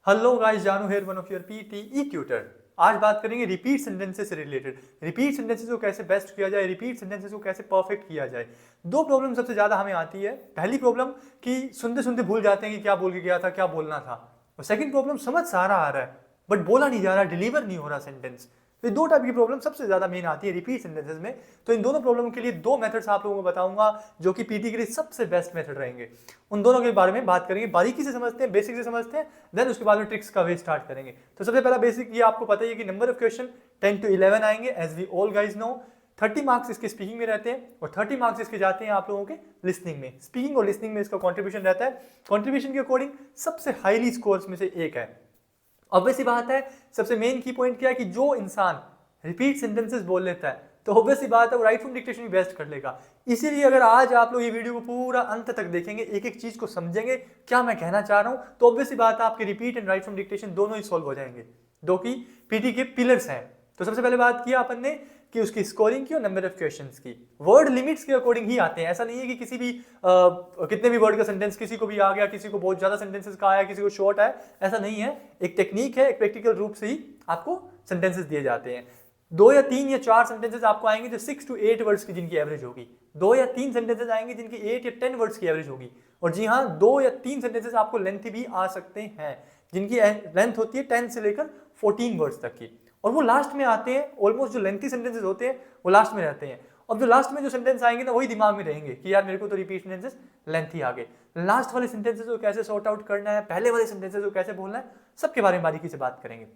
Hello guys, जानू here, one of your PTE tutor. आज बात करेंगे रिपीट सेंटेंसेस से रिलेटेड। रिपीट सेंटेंसेस को कैसे बेस्ट किया जाए, रिपीट सेंटेंसेस को कैसे परफेक्ट किया जाए। दो प्रॉब्लम सबसे ज्यादा हमें आती है। पहली प्रॉब्लम कि सुनते सुनते भूल जाते हैं कि क्या बोल के गया था, क्या बोलना था। और सेकंड प्रॉब्लम समझ सारा आ रहा है बट बोला नहीं जा रहा, डिलीवर नहीं हो रहा सेंटेंस। तो ये दो टाइप की प्रॉब्लम सबसे ज्यादा मेन आती है रिपीट सेंटेंसेस में। तो इन दोनों प्रॉब्लम के लिए दो मेथड्स आप लोगों को बताऊंगा जो कि पीटी के लिए सबसे बेस्ट मेथड रहेंगे। उन दोनों के बारे में बात करेंगे, बारीकी से समझते हैं, बेसिक से समझते हैं, देन उसके बाद में ट्रिक्स का वे स्टार्ट करेंगे। तो सबसे पहला बेसिक ये आपको पता ही है कि नंबर ऑफ क्वेश्चन 10 to 11 आएंगे, as we all guys know. 30 marks इसके स्पीकिंग में रहते हैं और 30 मार्क्स इसके जाते हैं आप लोगों के लिसनिंग में। स्पीकिंग और लिसनिंग में इसका कंट्रीब्यूशन रहता है। कंट्रीब्यूशन के अकॉर्डिंग सबसे हाईली स्कोर्स में से एक है। ऑब्वियस सी बात है, सबसे मेन की पॉइंट क्या है कि जो इंसान रिपीट सेंटेंसेस बोल लेता है तो ऑब्वियस सी बात है वो राइट फ्रॉम डिक्टेशन भी बेस्ट कर लेगा। इसीलिए अगर आज आप लोग ये वीडियो को पूरा अंत तक देखेंगे, एक एक चीज को समझेंगे क्या मैं कहना चाह रहा हूं, तो ऑब्वियस सी बात है आपके repeat and right from dictation दोनों ही सॉल्व हो जाएंगे, जो कि पीटी के पिलर्स हैं। तो सबसे पहले बात किया अपन ने कि उसकी स्कोरिंग की और नंबर ऑफ क्वेश्चंस की। वर्ड लिमिट्स के अकॉर्डिंग ही आते हैं। ऐसा नहीं है कि किसी भी कितने भी वर्ड का सेंटेंस किसी को भी आ गया, किसी को बहुत ज्यादा सेंटेंसेस का आया, किसी को शॉर्ट आया, ऐसा नहीं है। एक टेक्निक है, एक प्रैक्टिकल रूप से ही आपको सेंटेंसेस दिए जाते हैं। 2 या 3 या 4 सेंटेंसेस आपको आएंगे जो 6 to 8 वर्ड्स की जिनकी एवरेज होगी। 2 या 3 सेंटेंसेस आएंगे जिनकी 8 या 10 वर्ड्स की एवरेज होगी। और जी हाँ, 2 या 3 सेंटेंसेस आपको लेंथ भी आ सकते हैं जिनकी लेंथ होती है 10 से लेकर 14 वर्ड्स तक की। और वो लास्ट में आते हैं। ऑलमोस्ट जो लेंथी सेंटेंसेस होते हैं वो लास्ट में रहते हैं। अब जो लास्ट में जो सेंटेंस आएंगे ना वही दिमाग में रहेंगे कि यार मेरे को तो रिपीट सेंटेंसेस लेंथी आ गए। लास्ट वाले सेंटेंसेस को कैसे सॉर्ट आउट करना है, पहले वाले सेंटेंसेस को कैसे बोलना है, सबके बारे में बारीकी से बात करेंगे।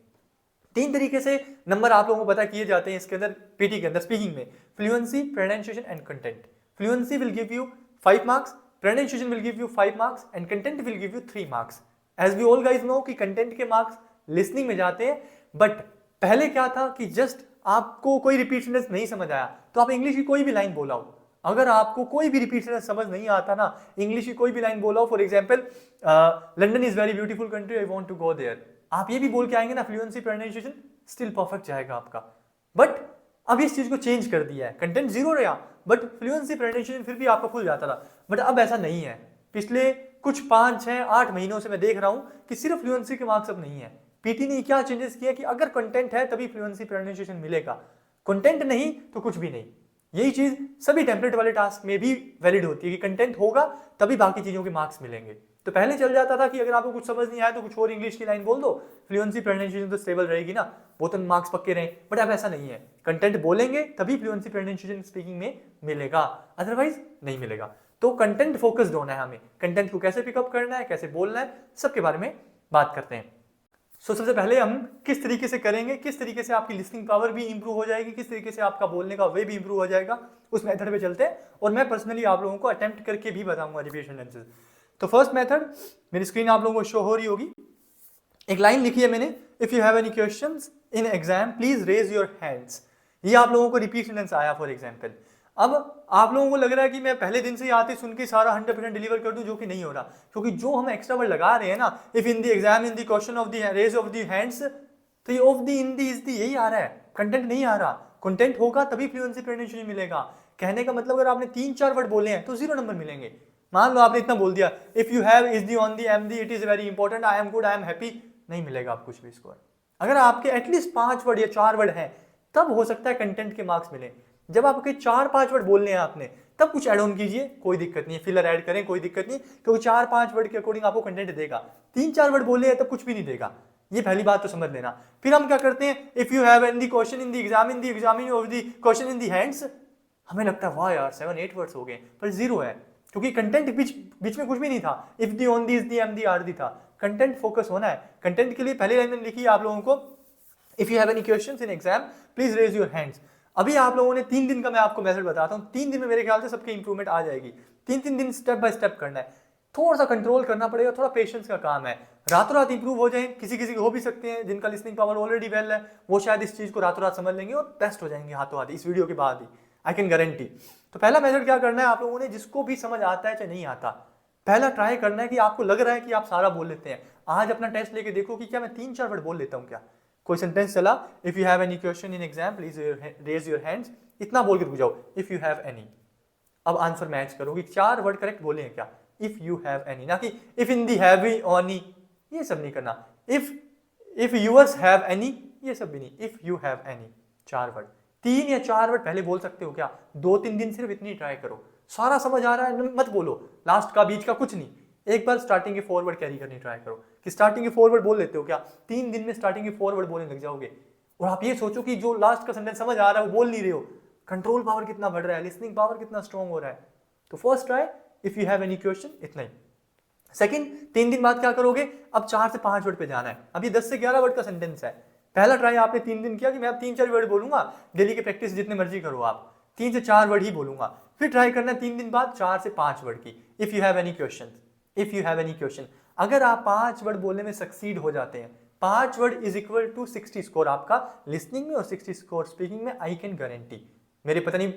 3 तरीके से नंबर आप लोगों को पता किए जाते हैं इसके अंदर, पीटी के अंदर स्पीकिंग में। Fluency, pronunciation and content. Fluency will give you 5 marks, pronunciation will give you 5 marks and content will give you 3 marks. As we all guys know कि कंटेंट के मार्क्स लिसनिंग में जाते हैं। बट पहले क्या था कि जस्ट आपको कोई रिपीट सेंटेंस नहीं समझ आया तो आप इंग्लिश की कोई भी लाइन बोला हो। अगर आपको कोई भी रिपीट सेंटेंस समझ नहीं आता ना, इंग्लिश की कोई भी लाइन बोला हो, for example London is very beautiful country, I want to go there, आप ये भी बोल के आएंगे ना, फ्लुएंसी, प्रोनाउंसिएशन स्टिल परफेक्ट जाएगा आपका। बट अब इस चीज को चेंज कर दिया है, कंटेंट जीरो रहा बट फ्लुएंसी, प्रोनाउंसिएशन फिर भी आपका फुल जाता था। बट अब ऐसा नहीं है। पिछले कुछ 5, 6, 8 महीनों से मैं देख रहा हूं कि सिर्फ फ्लुएंसी के मार्क्स अब नहीं है। पीटी ने क्या चेंजेस किया कि अगर कंटेंट है तभी फ्लुएंसी, प्रोनाउंसिएशन मिलेगा, कंटेंट नहीं तो कुछ भी नहीं। यही चीज सभी टेम्पलेट वाले टास्क में भी वैलिड होती है कि कंटेंट होगा तभी बाकी चीजों के मार्क्स मिलेंगे। तो पहले चल जाता था कि अगर आपको कुछ समझ नहीं आया तो कुछ और इंग्लिश की लाइन बोल दो, फ्लुएंसी, प्रोनाउंसिएशन तो स्टेबल रहेगी ना, वो तो मार्क्स पक्के रहे। बट अब ऐसा नहीं है, कंटेंट बोलेंगे तभी फ्लुएंसी, प्रोनाउंसिएशन स्पीकिंग में मिलेगा, अदरवाइज नहीं मिलेगा। तो कंटेंट फोकस्ड होना है हमें, कंटेंट को कैसे पिकअप करना है, कैसे बोलना है, सबके बारे में बात करते हैं। सबसे पहले हम किस तरीके से करेंगे, किस तरीके से आपकी लिसनिंग पावर भी इंप्रूव हो जाएगी, किस तरीके से आपका बोलने का वे भी इंप्रूव हो जाएगा, उस मेथड पे चलते हैं। और मैं पर्सनली आप लोगों को अटेम्प्ट करके भी बताऊंगा रिपीट सेंटेंसेस। तो फर्स्ट मेथड, मेरी स्क्रीन आप लोगों को शो हो रही होगी। एक लाइन लिखी है मैंने, if you have any questions in exam please raise your hands. ये आप लोगों को रिपीट सेंटेंस आया फॉर एग्जाम्पल। अब आप लोगों को लग रहा है कि मैं पहले दिन से ही आते सुन के सारा 100% डिलीवर कर दूं, जो कि नहीं हो रहा। क्योंकि जो हम एक्स्ट्रा वर्ड लगा रहे हैं ना, if in the exam in the question of the raise of the hands, तो ये of the, in the, is the यही आ रहा है, कंटेंट नहीं आ रहा। कंटेंट होगा तभी फ्लुएंसी, प्रोनाउंसिएशन मिलेगा। कहने का मतलब अगर आपने 3-4 वर्ड बोले हैं तो 0 नंबर मिलेंगे। मान लो आपने इतना बोल दिया, if you have, is the, on the, am the, it is very important, I am good, I am happy, नहीं मिलेगा आप कुछ भी स्कोर। अगर आपके एटलीस्ट 5 वर्ड या 4 वर्ड हैं तब हो सकता है कंटेंट के मार्क्स मिले। जब आपके 4-5 वर्ड बोलने हैं आपने तब कुछ ऐड ऑन कीजिए, कोई दिक्कत नहीं है, फिलर ऐड करें, कोई दिक्कत नहीं, क्योंकि 4-5 वर्ड के अकॉर्डिंग आपको कंटेंट देगा। 3-4 वर्ड बोले हैं तब कुछ भी नहीं देगा। ये पहली बात तो समझ लेना। फिर हम क्या करते हैं, if you have in the question in the exam in the examine of the question in the hands, हमें लगता है वाह यार 7-8 वर्ड्स हो गए, पर 0 है क्योंकि कंटेंट बीच में कुछ भी नहीं था। If the, on the, is the, am the, are the था। कंटेंट फोकस होना है। कंटेंट के लिए पहली लाइन में लिखी है आप लोगों को, if you have any questions in exam please raise your hands. अभी आप लोगों ने 3 दिन का मैं आपको मेथड बताता हूं, 3 दिन में मेरे ख्याल से सबकी इंप्रूवमेंट आ जाएगी। 3-3 दिन स्टेप बाय स्टेप करना है, थोड़ा सा कंट्रोल करना पड़ेगा, थोड़ा पेशेंस का काम है। रातों रात इंप्रूव हो जाए, किसी किसी को हो भी सकते हैं जिनका लिसनिंग पावर ऑलरेडी वेल है, वो शायद इस चीज को रातों रात समझ लेंगे और बेस्ट हो जाएंगे हाथों हाथ इस वीडियो के बाद ही, आई कैन गारंटी। तो पहला मेथड क्या करना है आप लोगों ने, जिसको भी समझ आता है चाहे नहीं आता, पहला ट्राई करना है कि आपको लग रहा है कि आप सारा बोल लेते हैं। आज अपना टेस्ट लेके देखो कि क्या मैं 3-4 वर्ड बोल लेता हूं क्या। कोई सेंटेंस चला, if you have any question in exam please raise your hands, इतना बोल के रुक जाओ, इफ यू हैव एनी। अब आंसर मैच करो कि 4 वर्ड करेक्ट बोले हैं क्या, इफ यू हैव एनी, ना कि इफ इन दी हैवी ओनी, ये सब नहीं करना। इफ यूअर्स हैव एनी, ये सब भी नहीं। If you have any, 4 word, 3 या 4 वर्ड पहले बोल सकते हो क्या? 2-3 दिन सिर्फ इतनी ट्राई करो। सारा समझ आ रहा है मत बोलो, लास्ट का बीच का कुछ नहीं। एक बार स्टार्टिंग के 4 वर्ड कैरी करनी ट्राई करो कि स्टार्टिंग के 4 वर्ड बोल लेते हो क्या? 3 दिन में स्टार्टिंग के 4 वर्ड बोलने लग जाओगे। और आप ये सोचो कि जो लास्ट का सेंटेंस समझ आ रहा है वो बोल नहीं रहे हो, कंट्रोल पावर कितना बढ़ रहा है, लिसनिंग पावर कितना स्ट्रॉन्ग हो रहा है। तो first try, if you have any question, इतना ही। सेकंड, 3 दिन बाद क्या करोगे? अब 4 से 5 वर्ड पे जाना है। अब ये 10 से 11 वर्ड का सेंटेंस है। पहला ट्राई आपने 3 दिन किया कि मैं अब 3-4 वर्ड बोलूंगा, डेली की प्रैक्टिस जितने मर्जी करो आप, 3 से 4 वर्ड ही बोलूंगा। फिर ट्राई करना 3 दिन बाद 4 से 5 वर्ड की, if you have any question. If you have any question, अगर आप 5 वर्ड बोलने में सक्सीड हो जाते हैं, 5 word is equal to 60 score आपका लिसनिंग में और 60 स्कोर स्पीकिंग में। आई कैन गारंटी, मेरे पता नहीं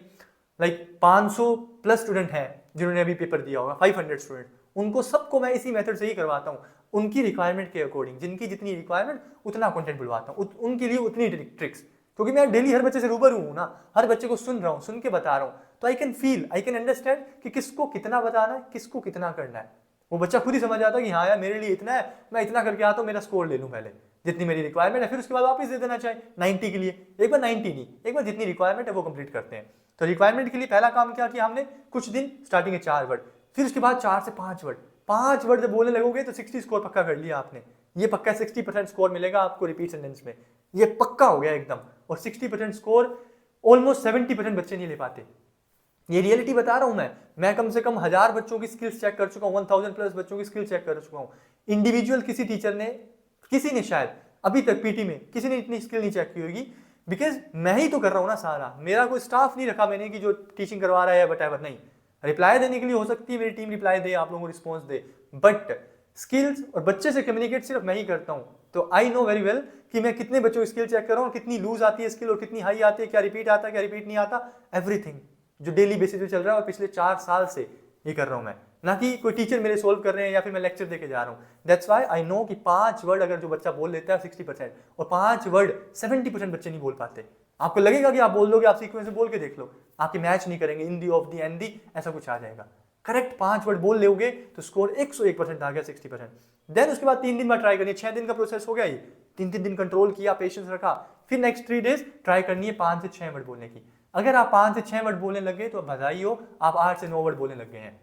लाइक 500 प्लस स्टूडेंट हैं जिन्होंने अभी पेपर दिया होगा, 500 स्टूडेंट, उनको सबको मैं इसी मेथड से ही करवाता हूँ, उनकी रिक्वायरमेंट के अकॉर्डिंग, जिनकी जितनी रिक्वायरमेंट उतना कंटेंट बुलवाता हूँ, उनके लिए उतनी ट्रिक्स, क्योंकि मैं डेली हर बच्चे से रूबरू हूँ ना, हर बच्चे को सुन रहा हूँ, सुन के बता रहा हूँ, तो I can feel, I can understand कि किसको कितना बताना है, किसको कितना करना है। वो बच्चा खुद ही समझ आता है कि हाँ यार मेरे लिए इतना है, मैं इतना करके आता हूँ, मेरा स्कोर ले लूँ पहले जितनी मेरी रिक्वायरमेंट है, फिर उसके बाद वापस दे देना चाहिए 90 के लिए। एक बार 90 नहीं, एक बार जितनी रिक्वायरमेंट है वो कंप्लीट करते हैं। तो रिक्वायरमेंट के लिए पहला काम क्या किया हमने? कुछ दिन स्टार्टिंग के 4 वर्ड, फिर उसके बाद 4 से 5 वर्ड। 5 वर्ड जब बोलने लगोगे तो 60 स्कोर पक्का कर लिया आपने। ये पक्का 60% स्कोर मिलेगा आपको रिपीट सेंटेंस में, ये पक्का हो गया एकदम। और 60% स्कोर ऑलमोस्ट 70% बच्चे नहीं ले पाते। ये रियलिटी बता रहा हूं मैं कम से कम 1000 बच्चों की स्किल्स चेक कर चुका हूं, 1000 प्लस बच्चों की स्किल्स चेक कर चुका हूं। इंडिविजुअल किसी टीचर ने, किसी ने शायद अभी तक पीटी में किसी ने इतनी स्किल नहीं चेक की होगी, बिकॉज मैं ही तो कर रहा हूं ना सारा, मेरा कोई स्टाफ नहीं रखा मैंने कि जो टीचिंग करवा रहा है वट एवर, नहीं। रिप्लाई देने के लिए हो सकती है मेरी टीम रिप्लाई दे, आप लोगों को रिस्पॉन्स दे, बट स्किल्स और बच्चे से कम्युनिकेट सिर्फ मैं ही करता हूं। तो आई नो वेरी वेल कि मैं कितने बच्चों की स्किल चेक कर रहा हूं, कितनी लूज आती है स्किल और कितनी हाई आती है, क्या रिपीट आता है क्या रिपीट नहीं आता, एवरीथिंग जो डेली बेसिस पे चल रहा है। और पिछले 4 साल से ये कर रहा हूं मैं, ना कि कोई टीचर मेरे सोल्व कर रहे हैं या फिर मैं लेक्चर देके जा रहा हूं। दैट्स व्हाई आई नो कि 5 वर्ड अगर जो बच्चा बोल लेता है 60%, और 5 वर्ड 70% बच्चे नहीं बोल पाते। आपको लगेगा कि आप बोल दोगे, आप सीक्वेंस में बोल के देख लो, आपके मैच नहीं करेंगे, इन the of the and the ऐसा कुछ आ जाएगा। करेक्ट 5 वर्ड बोल लोगे तो स्कोर 101% आ गया, 60%। देन उसके बाद 3 दिन में ट्राई करनी है, 6 दिन का प्रोसेस हो गया ये, 3 दिन कंट्रोल किया, पेशेंस रखा, फिर नेक्स्ट 3 डेज ट्राई करनी है 5 से 6 वर्ड बोलने की। अगर आप 5 से 6 वर्ड बोलने लगे तो बधाई हो, आप 8 से 9 वर्ड बोलने लग गए हैं।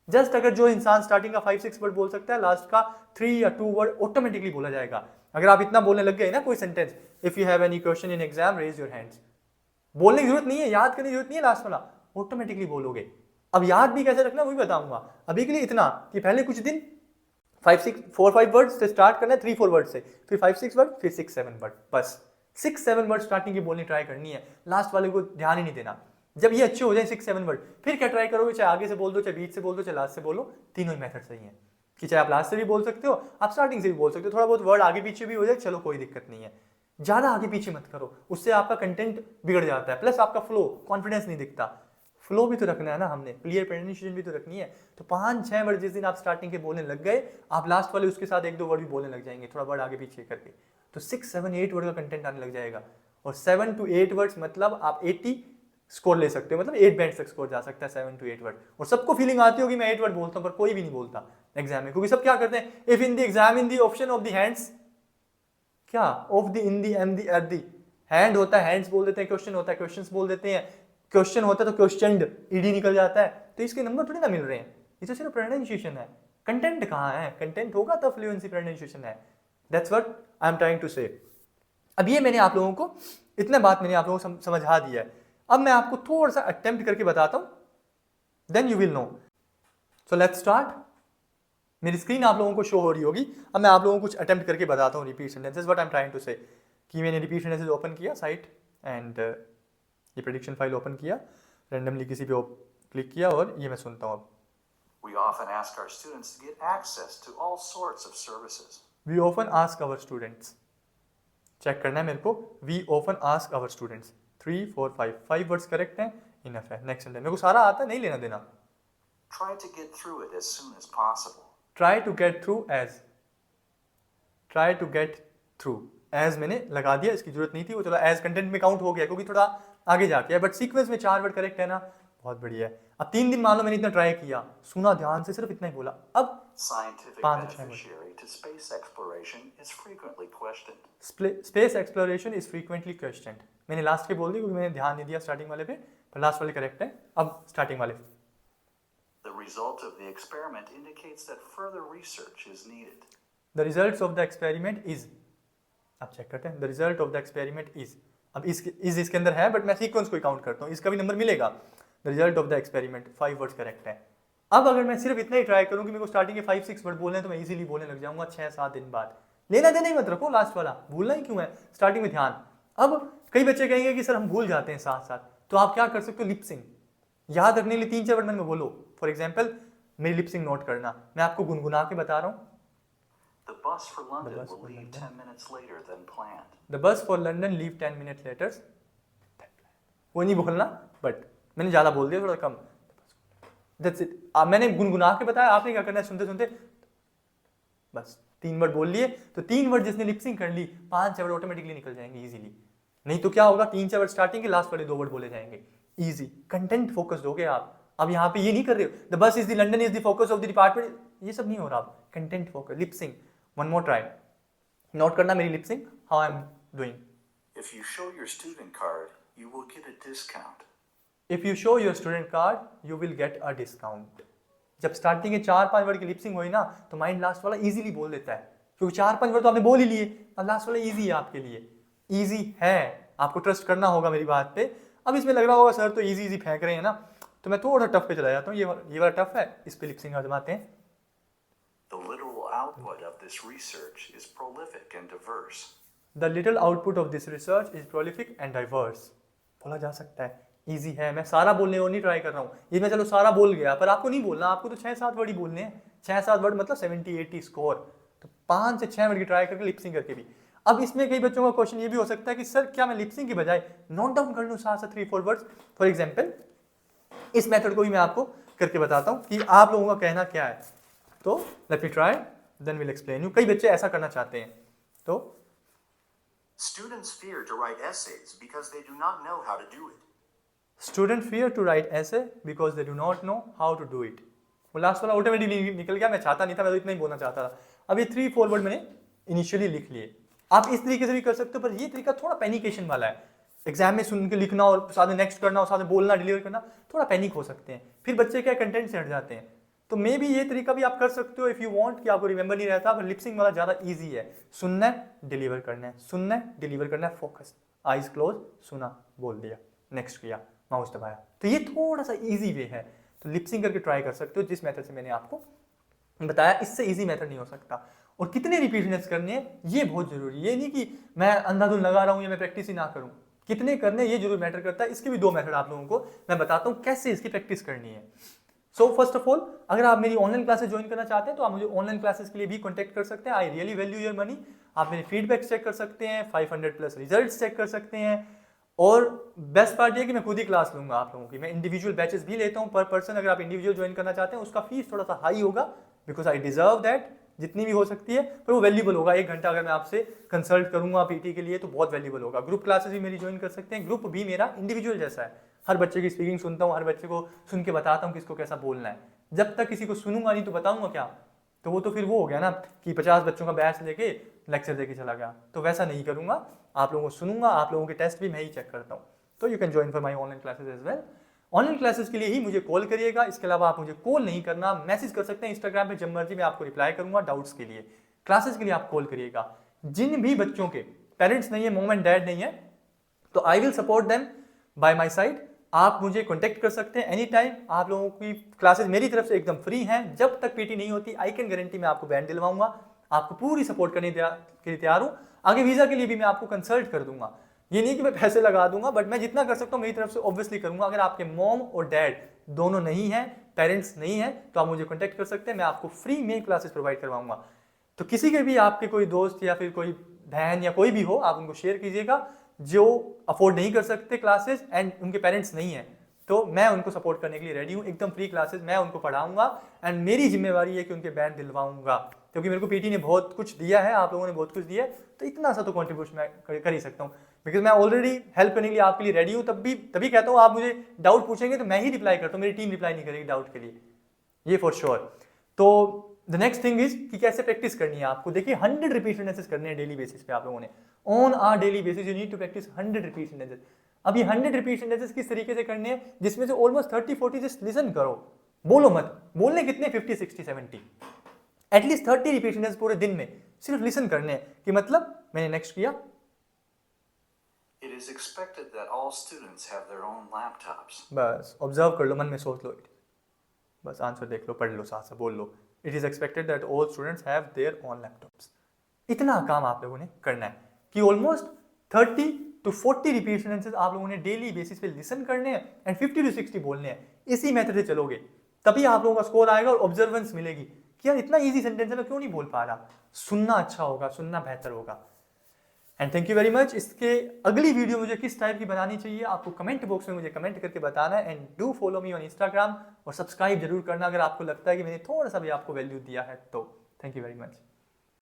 जस्ट अगर जो इंसान स्टार्टिंग का 5-6 वर्ड बोल सकता है, लास्ट का 3 या 2 वर्ड ऑटोमेटिकली बोला जाएगा। अगर आप इतना बोलने लग गए ना कोई sentence, if you have any question in exam raise your hands, बोलने की जरूरत नहीं है, याद करने की जरूरत नहीं है, लास्ट वाला ऑटोमेटिकली बोलोगे। अब याद भी कैसे रखना वही बताऊंगा। अभी के लिए इतना कि पहले कुछ दिन 4-5 वर्ड से स्टार्ट करना है, 3-4 वर्ड से, फिर 5-6 वर्ड, फिर 6-7 वर्ड, बस 6-7 वर्ड स्टार्टिंग की बोलनी ट्राई करनी है, लास्ट वाले को ध्यान ही नहीं देना। जब ये अच्छे हो जाए 6-7 वर्ड, फिर क्या ट्राई करोगे? चाहे आगे से बोल दो, चाहे बीच से बोल दो, चाहे लास्ट से बोलो, तीनों ही मेथड सही है। कि चाहे आप लास्ट से भी बोल सकते हो, आप स्टार्टिंग से भी बोल सकते हो, थोड़ा बहुत वर्ड आगे पीछे भी हो जाए, चलो कोई दिक्कत नहीं है। ज्यादा आगे पीछे मत करो, उससे आपका कंटेंट बिगड़ जाता है, प्लस आपका फ्लो, कॉन्फिडेंस नहीं दिखता। फ्लो भी तो रखना है ना हमने, क्लियर प्रोनाउंसिएशन भी तो रखनी है। तो 5-6 वर्ड जिस दिन आप स्टार्टिंग के बोलने लग गए, आप लास्ट वाले उसके साथ 1-2 वर्ड भी बोलने लग जाएंगे, थोड़ा वर्ड आगे पीछे करके, तो 6-7-8 वर्ड का कंटेंट आने लग जाएगा। और 7 to 8 वर्ड्स मतलब आप 80 स्कोर ले सकते हो, मतलब 8 बैंड तक स्कोर जा सकता है 7 to 8 वर्ड। और सबको फीलिंग आती होगी मैं 8 वर्ड बोलता हूँ, पर कोई भी नहीं बोलता एग्जाम में, क्योंकि सब क्या करते हैं, if in the exam in the option of the hands, क्या of the in the am the at the, hand होता है हैंड्स बोल देते हैं, क्वेश्चन होता है क्वेश्चंस बोल देते हैं, क्वेश्चन होता है तो क्वेश्चनड ईडी निकल जाता है, तो इसके नंबर थोड़ी ना मिल रहे हैं, ये तो सिर्फ प्रोनाउंसिएशन है। कंटेंट कहाँ है? कंटेंट होगा तो फ्लुएंसी प्रोनाउंसिएशन है। That's what I am trying to say. अब ये मैंने आप लोगों को, इतने बात मैंने आप लोगों को समझा दिया है। अब मैं आपको थोड़ा सा अटेम्प्ट करके बताता हूं, then you will know. So let's start. मेरी स्क्रीन आप लोगों को शो हो रही होगी। अब मैं आप लोगों को कुछ अटेम्प्ट करके बताता हूं repeat sentences, what I am trying to say. कि मैंने रिपीट सेंटेंसेस ओपन किया साइट, एंड ये प्रेडिक्शन फाइल ओपन किया, रैंडमली किसी पे क्लिक किया, और ये मैं सुनता हूं अब। We often ask our students to get access to all sorts of services. We often ask our students, check करना है मेरे को, we often ask our students, 3, 4, 5 words correct हैं, इनफ है। नेक्स्ट सेंटेंस मेरे को सारा आता है, नहीं लेना देना। Try to get through it as soon as possible. Try to get through as, try to get through as मैंने लगा दिया, इसकी जरूरत नहीं थी, वो चलो एज कंटेंट में काउंट हो गया क्योंकि थोड़ा आगे जाके है, बट सीक्वेंस में 4 वर्ड करेक्ट है ना, बहुत बढ़िया है। अब 3 दिन मान लो मैंने इतना ट्राई किया, सुना ध्यान से, सिर्फ इतना ही बोला। अब Scientific पाँच से छः word. beneficiary to space exploration is frequently questioned. Space exploration is frequently questioned. मैंने लास्ट के बोल दी क्योंकि मैंने ध्यान नहीं दिया स्टार्टिंग वाले पे, पर लास्ट वाले करेक्ट है। अब स्टार्टिंग वाले, The result of the experiment indicates that further research is needed. The results of the experiment is, अब चेक करते हैं। The result of the experiment is, अब इसके अंदर है बट मैं सीक्वेंस को काउंट करता हूँ, इसका भी नंबर मिलेगा। The result of the experiment 5 words correct है। अब अगर मैं सिर्फ इतना ही ट्राई करूँ कि मेरे को स्टार्टिंग के 5-6 वर्ड बोलने हैं तो मैं इजीली बोलने लग जाऊंगा 6-7 दिन बाद। लेना देना ही मत रखो, लास्ट वाला भूलना ही क्यों है, स्टार्टिंग में ध्यान। अब कई बच्चे कहेंगे कि सर हम भूल जाते हैं साथ साथ, तो आप क्या कर सकते हो, लिपसिंग याद रखने के लिए 3-4 वर्ड में बोलो। फॉर एग्जाम्पल मेरी लिपसिंग नोट करना, मैं आपको गुनगुना के बता रहा हूँ। The bus for London bus will for leave London. 10 minutes later than planned. The bus for London leave 10 minute later. वो नहीं बोलना, बट मैंने ज़्यादा बोल दिया, थोड़ा कम। That's it. मैंने गुनगुना के बताया, आपने क्या करना है सुनते सुनते बस 3 वर्ड बोल लिए। तो 3 वर्ड जिसने लिपसिंग कर ली, 5-6 वर्ड ऑटोमेटिकली निकल जाएंगे इजीली। नहीं तो क्या होगा, 3-4 वर्ड स्टार्टिंग के, लास्ट वाले 2 वर्ड बोले जाएंगे। इजी कंटेंट फोकस्ड हो गए आप। अब यहाँ पे ये नहीं कर रहे हो the bus is the London is the focus of the department, ये सब नहीं हो रहा। आप content focus, lip sync. One more try, note करना मेरी lip sync how I am doing. If you show your student card, you will get a discount. If you show your student card you will get a discount. जब starting के 4-5 word की lip sync हुई ना, तो mind last वाला easily बोल देता है, क्योंकि 4-5 वर्ड तो आपने बोल ही लिए, अब लास्ट वाला इजी है आपके लिए। इजी है, आपको ट्रस्ट करना होगा मेरी बात पे। अब इसमें लग रहा होगा सर तो इजी फेंक रहे हैं ना, तो मैं थोड़ा टफ पे चला जाता हूँ। ये वाला टफ है, इस पे लिपसिंग आजमाते हैं। The literal output of this research is prolific and diverse. The little output of this research is prolific and diverse. बोला जा सकता है, इजी है। मैं सारा बोलने को नहीं ट्राई कर रहा हूँ, ये मैं चलो सारा बोल गया, पर आपको नहीं बोलना, आपको तो 6-7 वर्ड ही बोलने हैं। 6-7 वर्ड मतलब 70-80 स्कोर। तो 5 से 6 वर्ड की ट्राई करके लिपसिंग करके भी। अब इसमें कई बच्चों का क्वेश्चन ये भी हो सकता है कि सर क्या मैं लिपसिंग की बजाय नोट डाउन कर लूँ साथ साथ 3-4 वर्ड्स। फॉर एग्जाम्पल इस मेथड को भी मैं आपको करके बताता हूँ कि आप लोगों का कहना क्या है। तो let me try then will explain you. कई बच्चे ऐसा करना चाहते हैं। तो Students fear to write essays because they do not know how to do it. Student fear to write ऐसे because they do not know how to do it. वो last वाला ऑटोमेटिकली निकल गया, मैं चाहता नहीं था, मैं तो इतना ही बोलना चाहता था। अब ये 3-4 वर्ड मैंने इनिशियली लिख लिए। आप इस तरीके से भी कर सकते हो, पर ये तरीका थोड़ा पैनिकेशन वाला है। एग्जाम में सुन के लिखना और साथ में नेक्स्ट करना और साथ में बोलना डिलीवर करना, थोड़ा पैनिक हो सकते हैं, फिर बच्चे क्या कंटेंट से हट जाते हैं। तो मे भी ये तरीका भी आप कर सकते हो इफ यू वांट कि आपको रिमेंबर नहीं रहता, पर लिपसिंग वाला ज़्यादा ईजी है। सुनना है, डिलीवर करना है, सुनना है, डिलीवर करना है, फोकस, आइज क्लोज, सुना, बोल दिया, नेक्स्ट किया, माउस दबाया। तो ये थोड़ा सा इजी वे है, तो लिपसिंग करके ट्राई कर सकते हो जिस मेथड से मैंने आपको बताया। इससे इजी मेथड नहीं हो सकता। और कितने रिपीटेशंस करने हैं ये बहुत जरूरी है। ये नहीं कि मैं अंधाधुन लगा रहा हूँ या मैं प्रैक्टिस ही ना करूँ, कितने करने ये जरूर मैटर करता है। इसके भी 2 मेथड आप लोगों को मैं बताता हूँ कैसे इसकी प्रैक्टिस करनी है। सो फर्स्ट ऑफ ऑल, अगर आप मेरी ऑनलाइन क्लासेस ज्वाइन करना चाहते हैं तो आप मुझे ऑनलाइन क्लासेस के लिए भी कॉन्टैक्ट कर सकते हैं। I really value your money. आप मेरे फीडबैक चेक कर सकते हैं, 500+ रिजल्ट्स चेक कर सकते हैं। और बेस्ट पार्ट ये कि मैं खुद ही क्लास लूंगा आप लोगों की। मैं इंडिविजुअल बैचेस भी लेता हूँ पर पर्सन। अगर आप इंडिविजुअल ज्वाइन करना चाहते हैं उसका फीस थोड़ा सा हाई होगा, बिकॉज आई डिजर्व दैट, जितनी भी हो सकती है, पर वो वैल्यूबल होगा। 1 घंटा अगर मैं आपसे कंसल्ट करूंगा पीटी के लिए तो बहुत वैल्यूबल होगा। ग्रुप क्लासेस भी मेरी ज्वाइन कर सकते हैं। ग्रुप भी मेरा इंडिविजुअल जैसा है, हर बच्चे की स्पीकिंग सुनता हूँ, हर बच्चे को सुन के बताता हूँ किसको कैसा बोलना है। जब तक किसी को सुनूंगा नहीं तो बताऊंगा क्या, तो वो तो फिर वो हो गया ना कि 50 बच्चों का बैच लेके लेक्चर देके चला गया। तो वैसा नहीं करूंगा, आप लोगों को सुनूंगा। आप लोगों के टेस्ट भी मैं ही चेक करता हूँ। तो you can join for my online classes as well. Online classes के लिए ही मुझे कॉल करिएगा। इसके अलावा आप मुझे कॉल नहीं करना, मैसेज कर सकते हैं इंस्टाग्राम पे, जब मर्जी मैं आपको रिप्लाई करूंगा डाउट्स के लिए। क्लासेस के लिए आप कॉल करिएगा। जिन भी बच्चों के पेरेंट्स नहीं है, मॉम एंड डैड नहीं है, तो I will support them by my side. आप मुझे कॉन्टेक्ट कर सकते हैं एनी टाइम। आप लोगों की क्लासेस मेरी तरफ से एकदम फ्री हैं। जब तक पीटी नहीं होती आई कैन गारंटी मैं आपको बैंड दिलवाऊंगा। आपको पूरी सपोर्ट करने के लिए तैयार हूँ। आगे वीज़ा के लिए भी मैं आपको कंसल्ट कर दूंगा। ये नहीं कि मैं पैसे लगा दूंगा, बट मैं जितना कर सकता हूँ मेरी तरफ से ऑब्वियसली करूंगा। अगर आपके मॉम और डैड दोनों नहीं है, पेरेंट्स नहीं है, तो आप मुझे कॉन्टेक्ट कर सकते हैं। मैं आपको फ्री में क्लासेस प्रोवाइड करवाऊंगा। तो किसी के भी आपके कोई दोस्त या फिर कोई बहन या कोई भी हो, आप उनको शेयर कीजिएगा जो अफोर्ड नहीं कर सकते क्लासेस एंड उनके पेरेंट्स नहीं है, तो मैं उनको सपोर्ट करने के लिए रेडी हूँ। एकदम फ्री क्लासेस मैं उनको पढ़ाऊंगा एंड मेरी जिम्मेवारी है कि उनके बैंड दिलवाऊंगा, क्योंकि मेरे को पीटी ने बहुत कुछ दिया है, आप लोगों ने बहुत कुछ दिया है, तो इतना सा तो कॉन्ट्रीब्यूशन मैं कर ही सकता हूँ। बिकॉज मैं ऑलरेडी हेल्प करने के लिए आपके लिए रेडी हूँ। तभी कहता हूँ आप मुझे डाउट पूछेंगे तो मैं ही रिप्लाई करता हूँ, मेरी टीम रिप्लाई नहीं करेगी डाउट के लिए, ये फॉर श्योर। तो द नेक्स्ट थिंग इज कि कैसे प्रैक्टिस करनी है आपको। देखिए 100 रिपीट सेंटेंसेस करने हैं डेली बेसिस पे आप लोगों ने। On a daily basis you need to practice 100 repeat sentences. अब ये 100 रिपीट सेंटेंसेस किस तरीके से करने हैं, जिसमें से ऑलमोस्ट 30-40 जस्ट लिसन करो, बोलो मत। बोलने कितने 50, 60, 70, एटलीस्ट 30 रिपीट सेंटेंस पूरे दिन में सिर्फ लिसन करने हैं कि मतलब मैंने नेक्स्ट किया। It is expected that all students have their own laptops. बस ऑब्जर्व कर लो, मन में सोच लो, बस आंसर देख लो, पढ़ लो, साथ साथ बोल लो। It is expected that all students have their own laptops. इतना काम आप लोगों ने करना है कि ऑलमोस्ट 30 to 40 रिपीट सेंटेंसेस आप लोगों ने डेली बेसिस पे लिसन करने हैं एंड 50 to 60 बोलने हैं। इसी मेथड से चलोगे तभी आप लोगों का स्कोर आएगा और ऑब्जर्वेंस मिलेगी कि यार इतना इजी सेंटेंस है मैं क्यों नहीं बोल पा रहा। सुनना अच्छा होगा, सुनना बेहतर होगा। And thank you very much. इसके अगली वीडियो मुझे किस टाइप की बनानी चाहिए आपको कमेंट बॉक्स में मुझे कमेंट करके बताना है। And do follow me on Instagram और सब्सक्राइब जरूर करना अगर आपको लगता है कि मैंने थोड़ा सा भी आपको वैल्यू दिया है तो। Thank you very much.